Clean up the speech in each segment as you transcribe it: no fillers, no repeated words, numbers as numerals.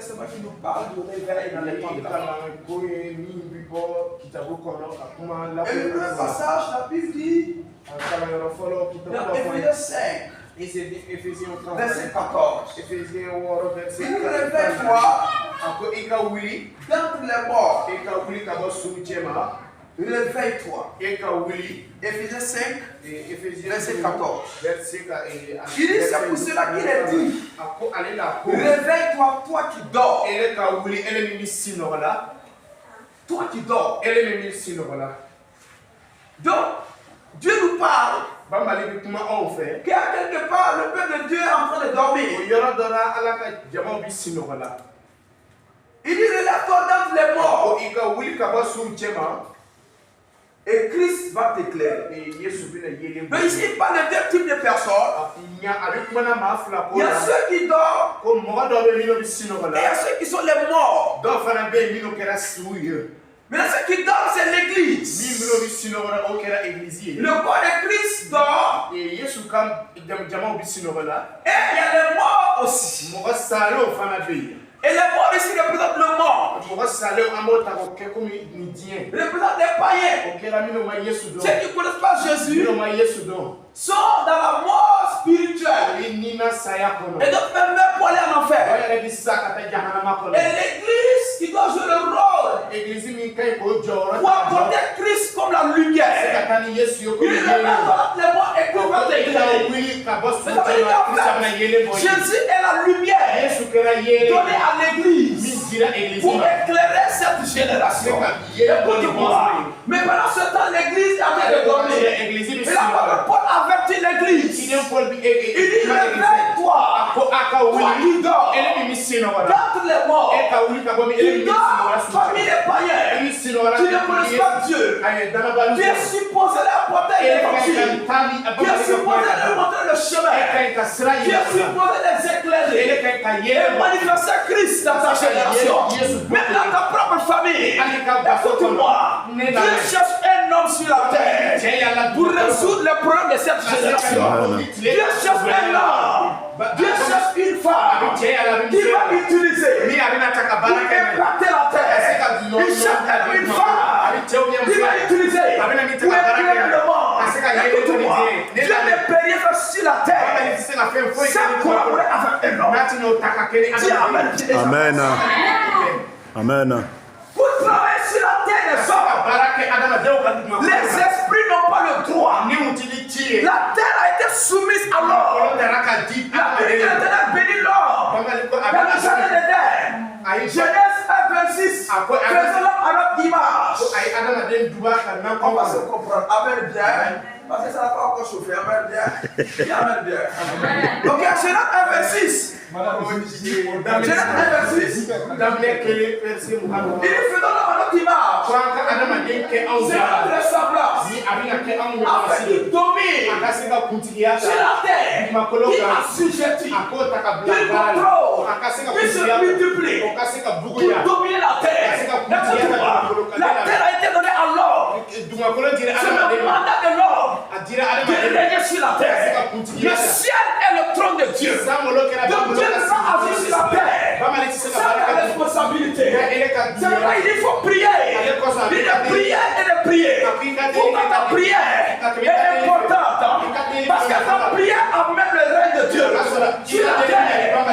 Testament qui nous parle du réveil dans les temps de la fin. Et le premier passage, la Bible dit, dans Éphésiens 5, verset 14. Réveille-toi d'entre les morts. Réveille-toi. Éphésiens 5, verset 14. Il dit, c'est pour cela qu'il est dit, réveille-toi, toi qui dors. Toi qui dors. Donc, Dieu nous parle qu'à quelque part, le peuple de Dieu est en train de dormir. Il dit, relève-toi d'entre les morts. Et Christ va t'éclairer. Mais ici, il parle de deux types de personnes. Il y a ceux qui dorment et il y a ceux qui sont les morts. Mais ceux qui dorment, c'est l'église. Le corps de Christ dort. Et il y a les morts aussi. Et les morts ici représentent le mort. Représentent les païens. Ceux qui ne connaissent pas Jésus sont dans la mort spirituelle. Et donc même pour aller en enfer. Et l'église qui doit jouer le rôle pour apporter Christ comme la lumière. Il représente les morts et représente l'église. Jésus est la lumière donnée à l'église pour éclairer cette génération. Écoute-moi. Mais pendant ce temps, l'église a été de dormir. Et l'apôtre Paul avertit l'église. Il dit, réveille-toi, toi qui dors, d'entre les morts, qui dort parmi les païens, qui ne connaissent pas Dieu, qui est supposé apporter l'évangile, qui est supposé leur montrer le chemin, qui est supposé les éclairer et manifester Christ dans ta génération, même dans ta propre famille. Écoute-moi, Dieu cherche un homme sur la terre pour résoudre les problèmes de cette génération. Dieu cherche un homme, Dieu cherche une femme qui va utiliser pour implanter la terre. Il cherche une femme qui va utiliser pour éclairer le monde. Écoute-moi, Dieu ne peut rien faire sur la terre sans collaborer avec un homme. Dis Amen. Amen. Pour travailler sur la terre des hommes, les esprits n'ont pas le droit. La terre a été soumise à l'homme. La Bible bénit l'homme. Dans le jardin d'Éden, Genèse 1:26, faisons l'homme à notre image. On va se comprendre. Amen bien. Parce que ça n'a pas encore chauffé. Amen bien. Amen bien. Ok, Genèse 1:26. Genèse 1:26. Il faisons l'homme à notre image. C'est notre ressemblance. Afin qu'il domine sur la terre, qu'il assujettit, qu'il contrôle, qu'il se multiplie pour dominer la terre. La terre a été donnée à l'homme. C'est le mandat de l'homme de régner sur la terre. Le ciel est le trône de Dieu. Donc Dieu ne va agir sur la terre sans la responsabilité. C'est pourquoi il faut prier. Il y a prière et de prier. Pourquoi ta prière est importante? Parce que ta prière amène le règne de Dieu sur la terre.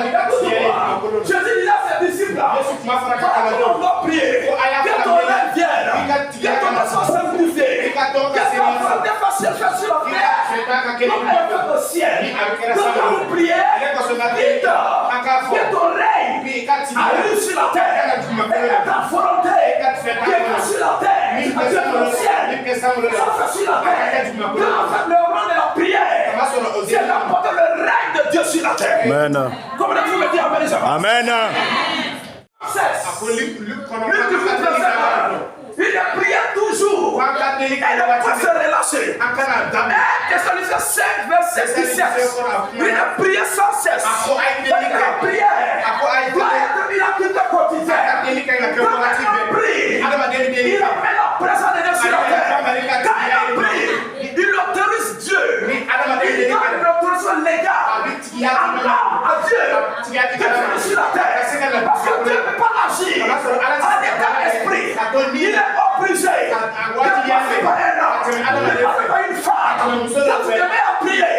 Jésus dit à ses disciples, on doit prier. Que ton règne vienne. Que ton sang sanctifié. Que ton volonté fasse sur la terre comme elle fait au ciel. Donc quand vous priez, dites que ton règne arrive sur la terre. Et ta volonté qui est sur la terre, Dieu au ciel, ça fait sur la terre. Donc en fait, le rang de la prière, c'est d'apporter le règne de Dieu sur la terre. Amen. Comment vous me dire Amen? Amen. Il a prié toujours. Elle ne peut se relâcher. Thessaloniciens 5, verset 17. Il a prié sans cesse. La prière doit être une activité quotidienne. Quand elle prie, il amène la présence de Dieu sur la terre. Quand elle prie, il autorise Dieu. Il donne une autorisation légale à Dieu de venir sur la terre. Parce que Dieu ne peut pas agir à l'état d'esprit, il est obligé de passer par un homme, de passer par une femme. Quand tu te mets à prier,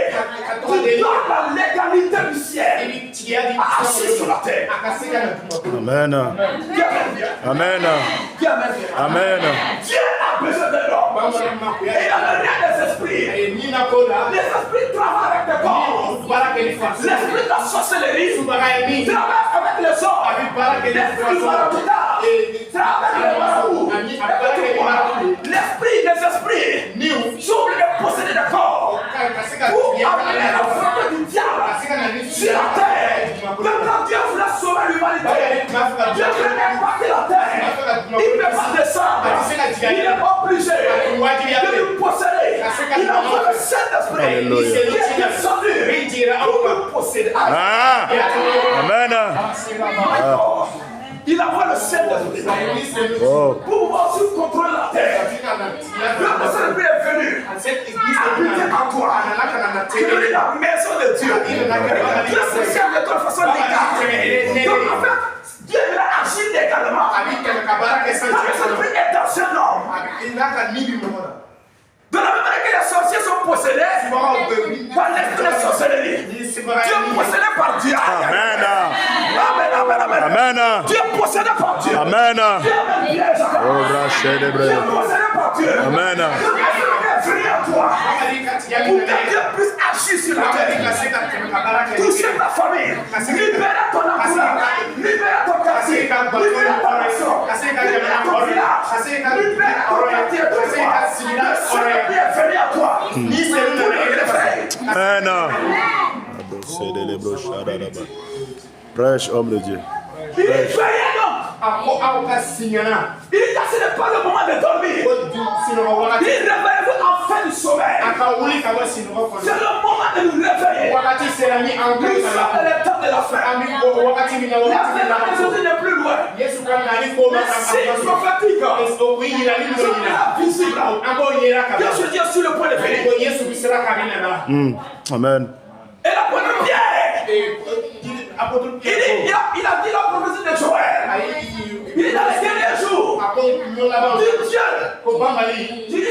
tu donnes la légalité du ciel assis sur la terre. Amen. Amen. Amen. Dieu a besoin de l'homme. Et il a rien des esprits. Les esprits travaillent avec des corps. L'esprit de la sorcellerie travaille avec les hommes. L'esprit du maraboutage travaille avec les marabouts. L'esprit des esprits s'ouvre de posséder des corps pour amener la frappe du diable sur la terre. Quand Dieu voulait sauver l'humanité, Dieu voulait impacter la terre. Il ne peut pas descendre. Il est obligé de nous posséder. Il envoie le Saint-Esprit qui est descendu pour nous posséder. Amen. Il envoie le Saint-Esprit pour pouvoir aussi contrôler la terre. Le Saint-Esprit est venu habiter en toi. Tu es la maison de Dieu. Dieu se sert de toi de façon légale. Donc en fait, Dieu va agir légalement. Quand le Saint-Esprit est dans ce homme, de la même manière que les sorciers sont possédés par l'esprit de sorcellerie, Dieu est possédé par Dieu. Amen. Amen. Amen. Dieu est possédé par Dieu. Amen. Dieu est possédé par Dieu. Amen. Dieu est venu à toi pour que Dieu puisse agir sur la terre. Toucher ta famille, libérer ton emploi, libérer ton quartier, libérer ta nation, libérer ton village, libérer ton quartier, ton foyer. Dieu est venu à toi. Amen. Prêche, homme de Dieu. Il est veillé donc. Il dit que ce n'est pas le moment de dormir. Il réveille-vous en fin du sommeil. C'est le moment de nous réveiller. Nous sommes dans le temps de la fin. La Jésus n'est plus loin. Les signes prophètes sont visibles. Dieu se dit sur le point de venir. Amen. Et la première pierre, il a dit la prophétie de Joël. Il est dans les derniers jours. Dieu, je dis,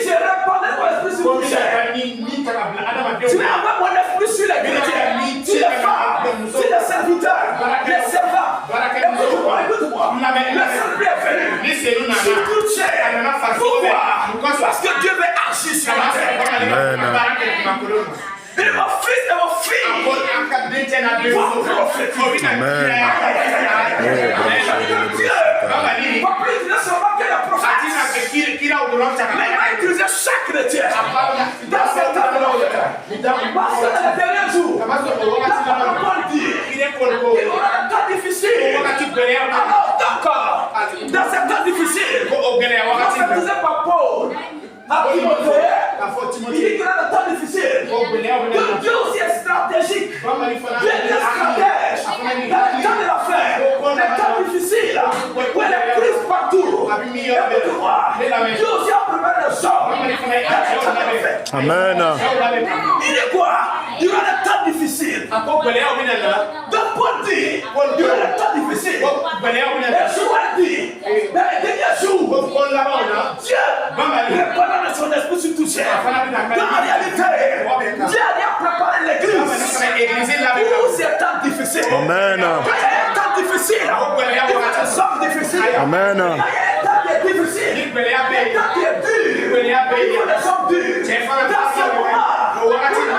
je répandrai mon esprit sur vous. Je vais avoir mon esprit sur les chrétiens, sur les femmes, sur les serviteurs, les servants. Écoute-moi. Le Saint-Esprit est venu sur toute chair. Pourquoi? Parce que Dieu veut agir sur la terre. Et mon fils et mon fille vont prophétiser. Amen. Dieu va plus utiliser seulement que les prophètes, mais il va utiliser chaque chrétien dans ce temps de l'autre. Parce que dans les derniers jours, la parole dit qu'il y aura un temps difficile. Alors d'accord, dans ces temps difficiles, prophétisé par Paul à Timothée, il dit qu'il y aura un temps difficile. Dieu aussi est stratégique. Dieu est stratège. Dans le temps de la fin, les temps difficiles, où il y a des crises partout. Dieu aussi a préparé le sort. Amen. Il est quoi? Il y aura des temps difficiles. Donc Paul dit, il y aura des temps difficiles. Et Joël dit, dans les derniers jours, Dieu répandra de son esprit sur toute chair. Dans la réalité, Dieu a préparé l'église pour ces temps difficiles. Amen. Quand il y a un temps difficile, il y a des hommes difficiles. Amen. Quand il y a un temps qui est difficile, il y a un temps qui est dur, il faut des hommes durs. Dans ce moment, le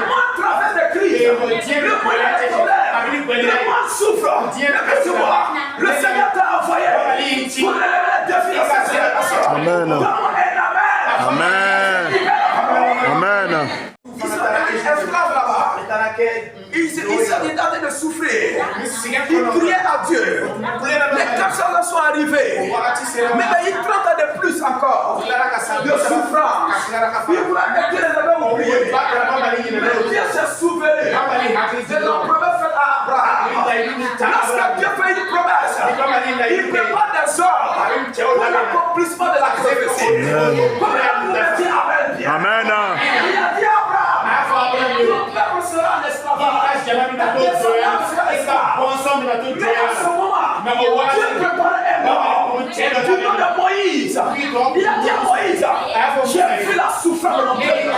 monde traverse des crises, le monde est colère, le monde souffre. Le Seigneur t'a envoyé pour relever les défis de cette génération. Amen. Amen. Amen. Ils sont esclaves là-bas. Ils sont en train de souffrir. Ils priaient à Dieu. Les 400 ans sont arrivés. Mais ils traitent de plus encore de souffrance. Ils voulaient que Dieu les avait oubliés. Mais Dieu s'est souvenu de la promesse faite à Abraham. Lorsque Dieu fait une promesse, il prépare des hommes pour l'accomplissement de la prophétie. Amen. Il a dit à Abraham, ton peuple sera en esclavage. Mais à ce moment, Dieu préparait un homme du nom de Moïse. Il a dit à Moïse, j'ai vu la souffrance de mon peuple.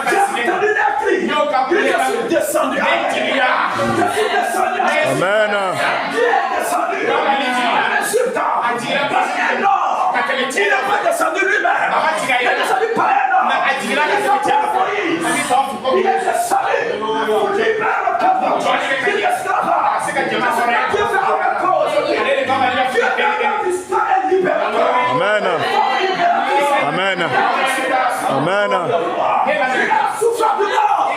J'ai entendu les cris. Je suis descendu. Je suis descendu. Amen. Dieu est descendu. Résultat, un homme. Il n'est pas descendu lui-même. Il est descendu par un homme. Il est descendu pour libérer le peuple de l'esclavage. Dieu fait quelque chose. Dieu fait un libérateur. Amen. Amen. Amen. Il a souffert du mort.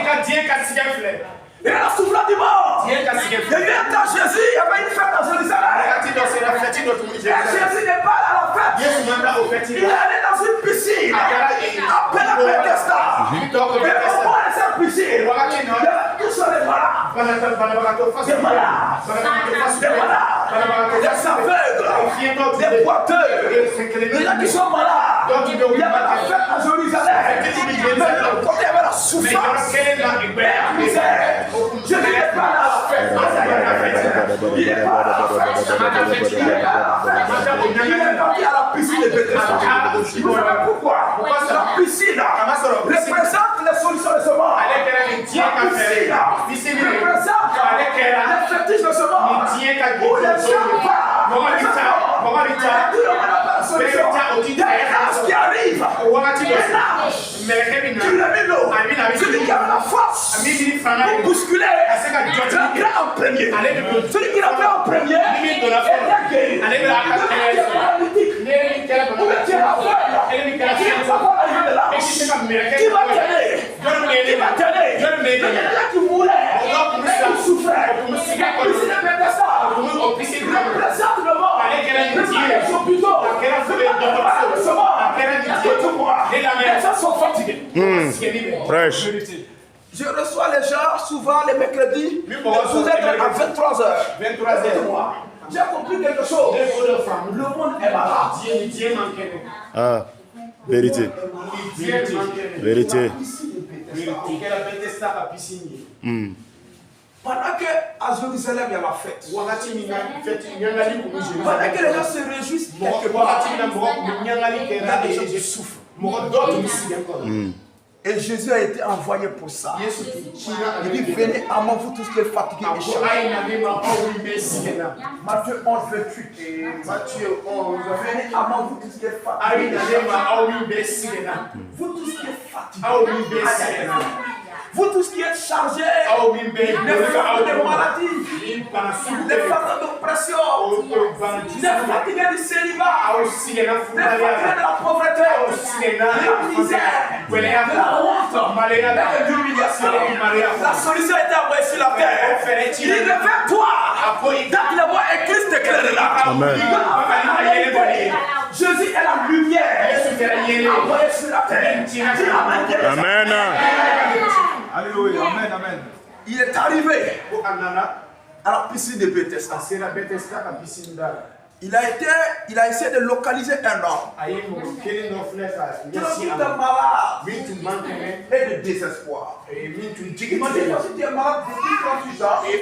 Il a souffert du mort. Il y a eu un temps Jésus, il y avait une fête à Jérusalem. Et Jésus n'est pas à la fête. Il est allé dans une piscine appelée Bethesda. Et au bord de cette piscine, il y avait tous les malades. Des malades, des aveugles, des boiteux, des gens qui sont malades. Il y avait la fête à Jérusalem. Mais de l'autre côté, il y avait la souffrance. Je n'est pas là à la fête. Il n'est pas à la fête. Il n'est pas à la fête. Il est parti à la piscine de Bethesda. Vous savez pourquoi? La piscine représente les solutions de ce monde. La piscine représente les fétiches de ce monde. Où les gens partent. Il y a des races qui arrivent. Tu l'as mis l'eau. Celui qui a la force pour bousculer, il a en premier. Celui qui l'a fait en premier, il a guéri. Il a paralytique. Ou bien tu es aveugle. Qui va arriver de là? Qui va t'aider? Qui va t'aider? Il y a des gens qui mouraient, qui souffraient. La piscine de Bethesda représente le monde. Les hôpitaux, ce monde. Les gens sont fatigués. Fraîche. Je reçois les gens souvent les mercredis. Vous êtes à 23h. J'ai compris quelque chose. Le monde est malade. Ah, vérité. Vérité. Pendant qu'à Jérusalem, il y a la fête. Pendant que les gens se réjouissent quelque part, il y a des gens qui souffrent. Et Jésus a été envoyé pour ça. Il dit, venez à moi, vous tous qui êtes fatigués et chargés. Matthieu 11, 28. Venez à moi, vous tous qui êtes fatigués. Vous tous qui êtes fatigués. Vous tous qui êtes chargés, les femmes de maladie, les femmes d'oppression, les fatigués du célibat, les fatigués de la pauvreté, de la misère, de la honte, de l'humiliation. La solution était envoyée sur la terre. Il dit, réveille-toi, dans la voix et Christ t'éclairera. Amen. Jésus est la lumière envoyée sur la terre. Amen. Alléluia, amen, amen. Il est arrivé à la piscine de Bethesda. Il a essayé de localiser un homme. Qui est malade et de désespoir. Il m'a dit, si tu es malade depuis 38 ans,